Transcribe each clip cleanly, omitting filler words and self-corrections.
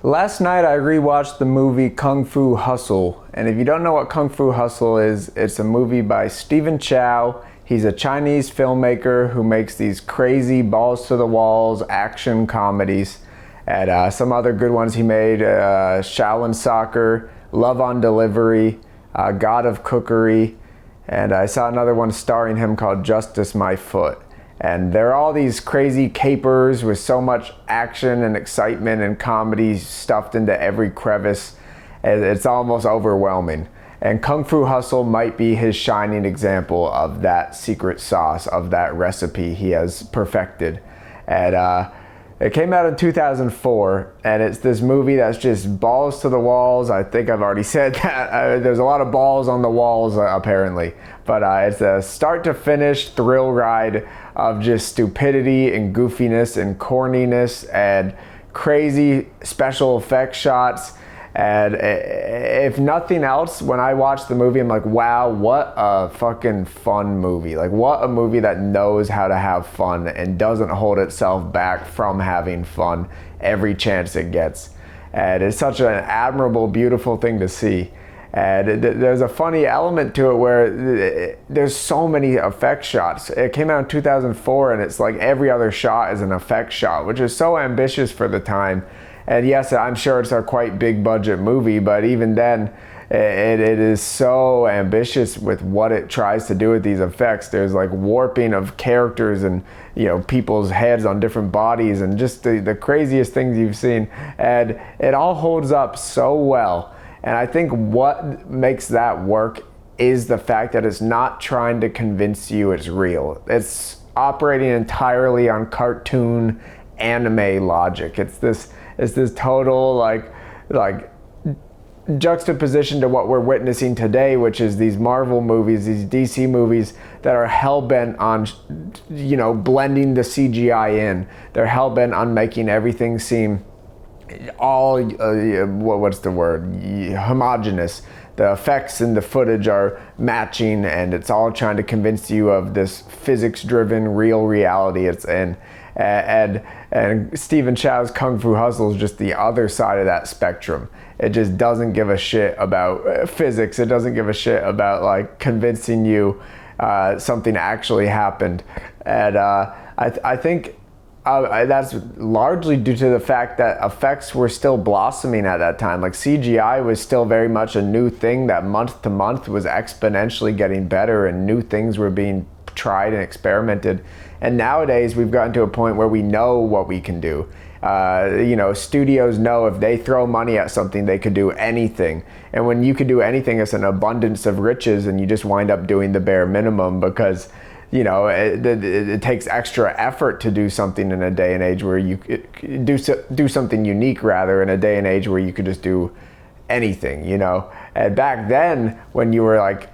Last night I rewatched the movie Kung Fu Hustle, and if you don't know what Kung Fu Hustle is, it's a movie by Stephen Chow. He's a Chinese filmmaker who makes these crazy balls to the walls action comedies. And some other good ones he made, Shaolin Soccer, Love on Delivery, God of Cookery, and I saw another one starring him called Justice My Foot. And they're all these crazy capers with so much action and excitement and comedy stuffed into every crevice. It's almost overwhelming. And Kung Fu Hustle might be his shining example of that secret sauce, of that recipe he has perfected. And it came out in 2004, and it's this movie that's just balls to the walls. I think I've already said that. There's a lot of balls on the walls, apparently. But it's a start to finish thrill ride of just stupidity and goofiness and corniness and crazy special effects shots. And if nothing else, when I watch the movie, I'm like, wow, what a fucking fun movie. Like, what a movie that knows how to have fun and doesn't hold itself back from having fun every chance it gets. And it's such an admirable, beautiful thing to see. And there's a funny element to it where there's so many effect shots. It came out in 2004, and it's like every other shot is an effect shot, which is so ambitious for the time. And yes, I'm sure it's a quite big budget movie, but even then, it is so ambitious with what it tries to do with these effects. There's like warping of characters and, people's heads on different bodies and just the craziest things you've seen. And it all holds up so well. And I think what makes that work is the fact that it's not trying to convince you it's real. It's operating entirely on cartoon anime logic. It's this total like juxtaposition to what we're witnessing today, which is these Marvel movies, these DC movies that are hell-bent on, blending the CGI in. They're hell-bent on making everything seem all, what's the word, homogenous. The effects and the footage are matching, and it's all trying to convince you of this physics-driven real reality it's in. And Stephen Chow's Kung Fu Hustle is just the other side of that spectrum. It just doesn't give a shit about physics. It doesn't give a shit about like convincing you something actually happened. And I think that's largely due to the fact that effects were still blossoming at that time. Like CGI was still very much a new thing that month to month was exponentially getting better, and new things were being tried and experimented. And nowadays we've gotten to a point where we know what we can do. Studios know if they throw money at something, they could do anything. And when you could do anything, it's an abundance of riches, and you just wind up doing the bare minimum because it takes extra effort to do something in a day and age where you do something unique, rather, in a day and age where you could just do anything, And back then, when you were like,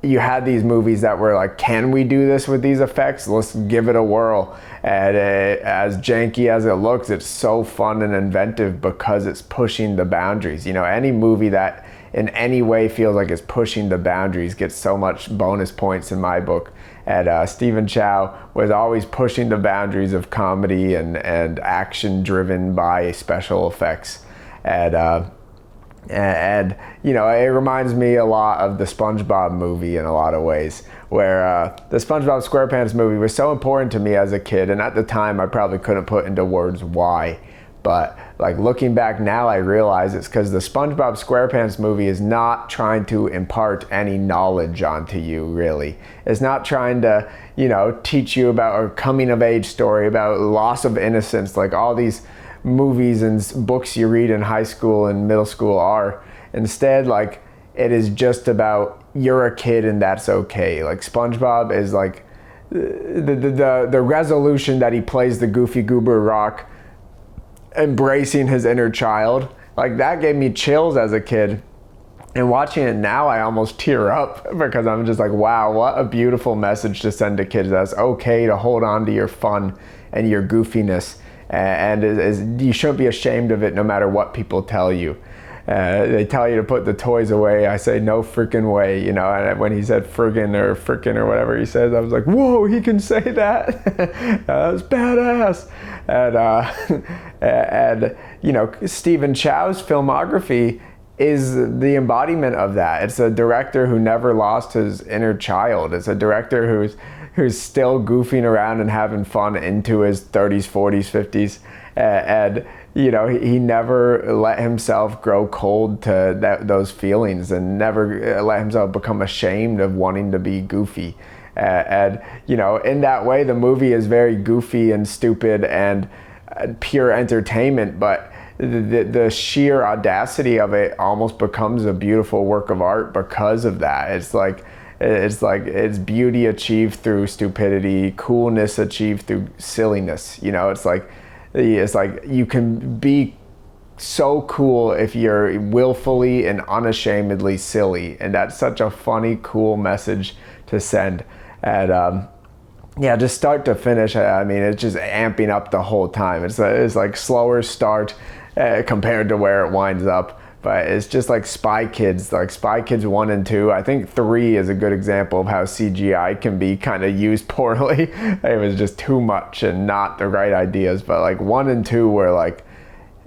you had these movies that were like, can we do this with these effects? Let's give it a whirl. And as janky as it looks, it's so fun and inventive because it's pushing the boundaries. Any movie that in any way feels like it's pushing the boundaries gets so much bonus points in my book. And Stephen Chow was always pushing the boundaries of comedy and action driven by special effects. And it reminds me a lot of the SpongeBob movie in a lot of ways, where the SpongeBob SquarePants movie was so important to me as a kid, and at the time I probably couldn't put into words why. But like looking back now, I realize it's because the SpongeBob SquarePants movie is not trying to impart any knowledge onto you, really. It's not trying to, teach you about a coming of age story, about loss of innocence, like all these movies and books you read in high school and middle school are. Instead, like, it is just about you're a kid and that's okay. Like SpongeBob is like the resolution that he plays the goofy goober rock, embracing his inner child. Like that gave me chills as a kid. And watching it now, I almost tear up because I'm just like, wow, what a beautiful message to send to kids. That's okay to hold on to your fun and your goofiness. And you shouldn't be ashamed of it no matter what people tell you. They tell you to put the toys away. I say no freaking way, you know. And when he said friggin' or frickin' or whatever he says, I was like, whoa, he can say that. That was badass. And you know, Stephen Chow's filmography is the embodiment of that. It's a director who never lost his inner child. It's a director who's still goofing around and having fun into his 30s, 40s, 50s, and you know, he never let himself grow cold to those feelings, and never let himself become ashamed of wanting to be goofy. And you know, in that way, the movie is very goofy and stupid and pure entertainment, but the sheer audacity of it almost becomes a beautiful work of art because of that. It's like it's beauty achieved through stupidity, coolness achieved through silliness. You know, it's like you can be so cool if you're willfully and unashamedly silly, and that's such a funny, cool message to send. And yeah, just start to finish, I mean, it's just amping up the whole time. It's like slower start compared to where it winds up. But it's just like Spy Kids 1 and 2. I think 3 is a good example of how CGI can be kind of used poorly. It was just too much and not the right ideas. But like 1 and 2 were like,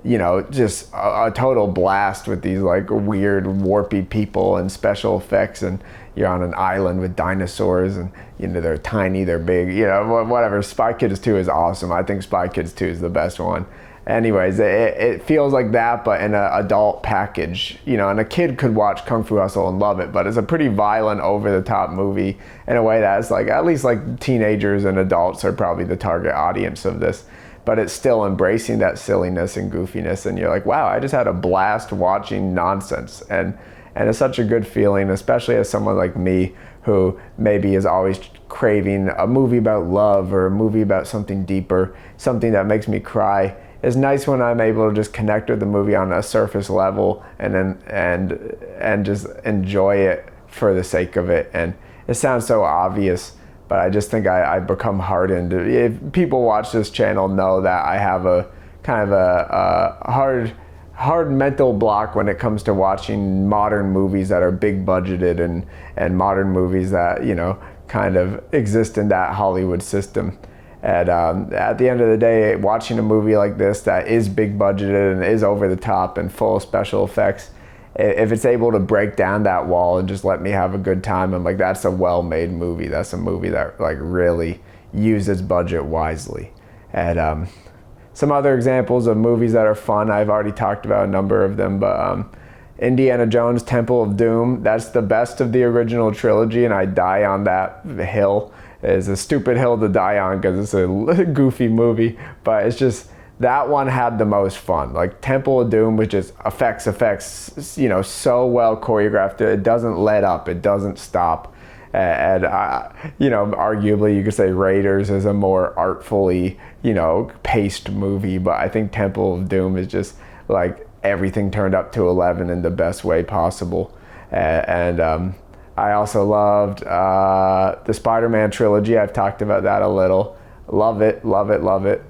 you know, just a total blast with these like weird warpy people and special effects, and you're on an island with dinosaurs, and you know, they're tiny, they're big, you know, whatever. Spy Kids 2 is awesome. I think Spy Kids 2 is the best one. Anyways, it feels like that, but in an adult package, you know, and a kid could watch Kung Fu Hustle and love it, but it's a pretty violent, over-the-top movie in a way that's like, at least like teenagers and adults are probably the target audience of this, but it's still embracing that silliness and goofiness, and you're like, wow, I just had a blast watching nonsense, and it's such a good feeling, especially as someone like me who maybe is always craving a movie about love or a movie about something deeper, something that makes me cry. It's nice when I'm able to just connect with the movie on a surface level and just enjoy it for the sake of it. And it sounds so obvious, but I just think I've become hardened. If people watch this channel know that I have a kind of a hard mental block when it comes to watching modern movies that are big budgeted and modern movies that, you know, kind of exist in that Hollywood system. And at the end of the day, watching a movie like this that is big budgeted and is over the top and full of special effects, if it's able to break down that wall and just let me have a good time, I'm like, that's a well-made movie. That's a movie that like really used its budget wisely. And some other examples of movies that are fun, I've already talked about a number of them, but Indiana Jones Temple of Doom, that's the best of the original trilogy, and I die on that hill. It's a stupid hill to die on because it's a goofy movie, but it's just, that one had the most fun. Like Temple of Doom was just effects, you know, so well choreographed. It doesn't let up, it doesn't stop. And you know, arguably you could say Raiders is a more artfully, you know, paced movie, but I think Temple of Doom is just like everything turned up to 11 in the best way possible. I also loved the Spider-Man trilogy. I've talked about that a little. Love it, love it, love it.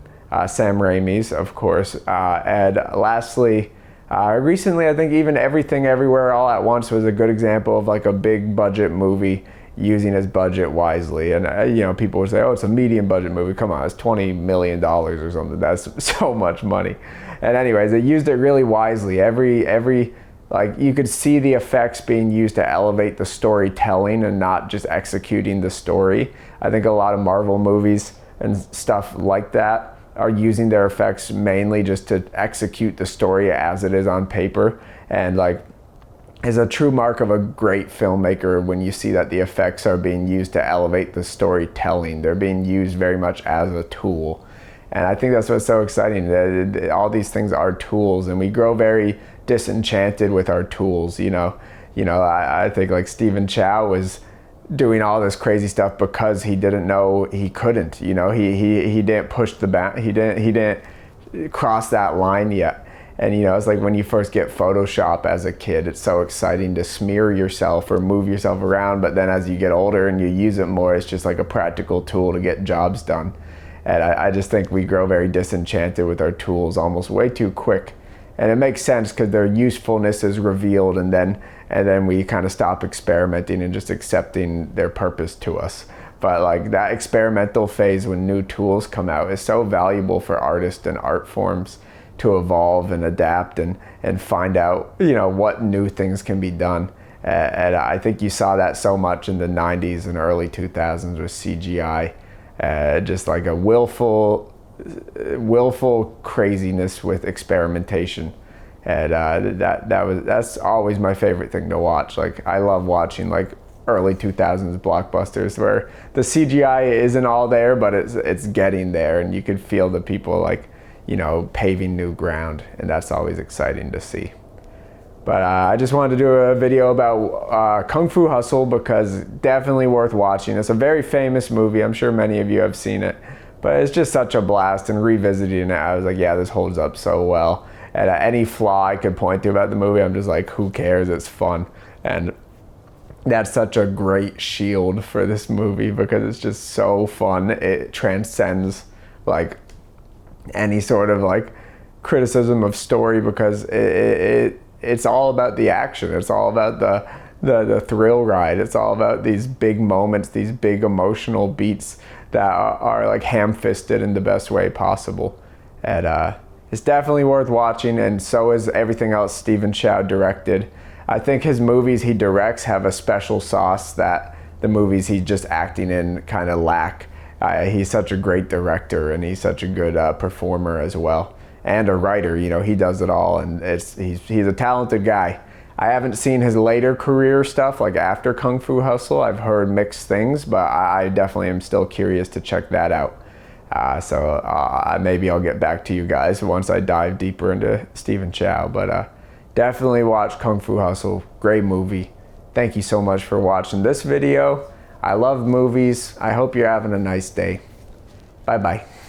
Sam Raimi's, of course. And lastly, recently I think even Everything Everywhere All at Once was a good example of like a big budget movie using its budget wisely. And you know, people would say, oh, it's a medium budget movie. Come on, it's $20 million or something. That's so much money. And anyways, it used it really wisely. Every like, you could see the effects being used to elevate the storytelling and not just executing the story. I think a lot of Marvel movies and stuff like that are using their effects mainly just to execute the story as it is on paper. And like, is a true mark of a great filmmaker when you see that the effects are being used to elevate the storytelling. They're being used very much as a tool. And I think that's what's so exciting. All these things are tools, and we grow very disenchanted with our tools. You know, I think like Stephen Chow was doing all this crazy stuff because he didn't know he couldn't. You know, he didn't push the he didn't cross that line yet. And you know, it's like when you first get Photoshop as a kid, it's so exciting to smear yourself or move yourself around. But then as you get older and you use it more, it's just like a practical tool to get jobs done. And I just think we grow very disenchanted with our tools almost way too quick. and it makes sense because their usefulness is revealed, and then we kind of stop experimenting and just accepting their purpose to us. But like that experimental phase when new tools come out is so valuable for artists and art forms to evolve and adapt and find out, you know, what new things can be done. And I think you saw that so much in the 90s and early 2000s with CGI, just like a willful craziness with experimentation. And that's always my favorite thing to watch. Like I love watching like early 2000s blockbusters where the CGI isn't all there, but it's getting there, and you could feel the people like, you know, paving new ground, and that's always exciting to see. But I just wanted to do a video about Kung Fu Hustle because definitely worth watching. It's a very famous movie. I'm sure many of you have seen it, but it's just such a blast, and revisiting it, I was like, yeah, this holds up so well. And any flaw I could point to about the movie, I'm just like, who cares? It's fun. And that's such a great shield for this movie because it's just so fun. It transcends like any sort of like criticism of story because it's all about the action. It's all about the thrill ride. It's all about these big moments, these big emotional beats that are like ham-fisted in the best way possible. And it's definitely worth watching, and so is everything else Stephen Chow directed. I think his movies he directs have a special sauce that the movies he's just acting in kind of lack. He's such a great director, and he's such a good performer as well, and a writer. You know, he does it all, and he's a talented guy. I haven't seen his later career stuff, like after Kung Fu Hustle. I've heard mixed things, but I definitely am still curious to check that out. So maybe I'll get back to you guys once I dive deeper into Stephen Chow. But definitely watch Kung Fu Hustle. Great movie. Thank you so much for watching this video. I love movies. I hope you're having a nice day. Bye-bye.